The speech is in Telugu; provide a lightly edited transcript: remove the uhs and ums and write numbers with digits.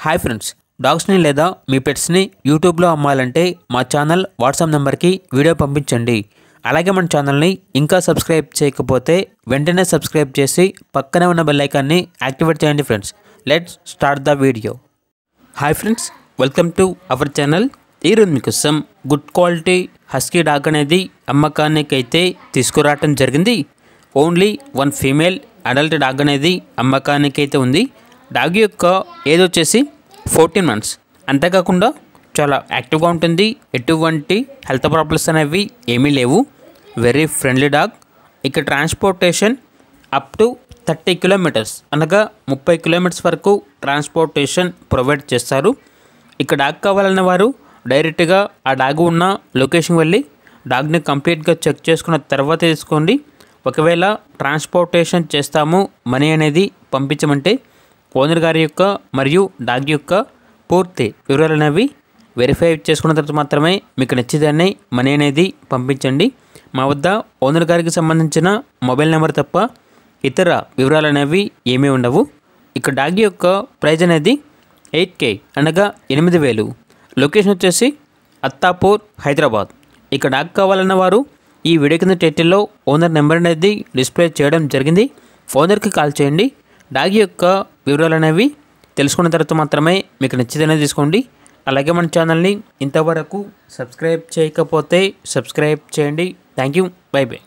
హాయ్ ఫ్రెండ్స్, డాగ్స్ని లేదా మీ పెట్స్ని యూట్యూబ్లో అమ్మాలంటే మా ఛానల్ వాట్సాప్ నెంబర్కి వీడియో పంపించండి. అలాగే మన ఛానల్ని ఇంకా సబ్స్క్రైబ్ చేయకపోతే వెంటనే సబ్స్క్రైబ్ చేసి పక్కనే ఉన్న బెల్ ఐకాన్ని యాక్టివేట్ చేయండి. Friends, let's start the video. Hi friends, welcome to our channel. ఈరోజు మీకోసం గుడ్ క్వాలిటీ హస్కీ డాగ్ అనేది అమ్మకానికి అయితే తీసుకురావటం జరిగింది. Only one female adult dog అనేది అమ్మకానికి అయితే ఉంది. డాగ్ యొక్క ఏజ్ వచ్చేసి 14 months. అంతేకాకుండా చాలా యాక్టివ్గా ఉంటుంది. ఎటువంటి హెల్త్ ప్రాబ్లమ్స్ అనేవి ఏమీ లేవు. Very friendly dog. ఇక ట్రాన్స్పోర్టేషన్ అప్ టు 30 kilometers అనగా 30 kilometers వరకు ట్రాన్స్పోర్టేషన్ ప్రొవైడ్ చేస్తారు. ఇక డాగ్ కావాలన్న వారు డైరెక్ట్గా ఆ డాగ్ ఉన్న లొకేషన్ వెళ్ళి డాగ్ని కంప్లీట్గా చెక్ చేసుకున్న తర్వాత తీసుకోండి. ఒకవేళ ట్రాన్స్పోర్టేషన్ చేస్తాము, మనీ అనేది పంపించమంటే ఓనర్ గారి యొక్క మరియు డాగ్ యొక్క పూర్తి వివరాలు అనేవి వెరిఫై చేసుకున్న తర్వాత మాత్రమే మీకు నచ్చిదాన్ని మనీ అనేది పంపించండి. మా వద్ద ఓనర్ గారికి సంబంధించిన మొబైల్ నెంబర్ తప్ప ఇతర వివరాలు అనేవి ఏమీ ఉండవు. ఇక డాగ్ యొక్క ప్రైజ్ అనేది 8K అనగా 8,000. లొకేషన్ వచ్చేసి అత్తాపూర్, హైదరాబాద్. ఇక డాగ్ కావాలన్న వారు ఈ వీడియో కింద టైటిల్లో ఓనర్ నెంబర్ అనేది డిస్ప్లే చేయడం జరిగింది. ఓనర్కి కాల్ చేయండి. డాగ్ యొక్క వివరాలు అనేవి తెలుసుకున్న తర్వాత మాత్రమే మీకు నచ్చితేనే తీసుకోండి. అలాగే మన ఛానల్ని ఇంతవరకు సబ్స్క్రైబ్ చేయకపోతే సబ్స్క్రైబ్ చేయండి. Thank you. By by.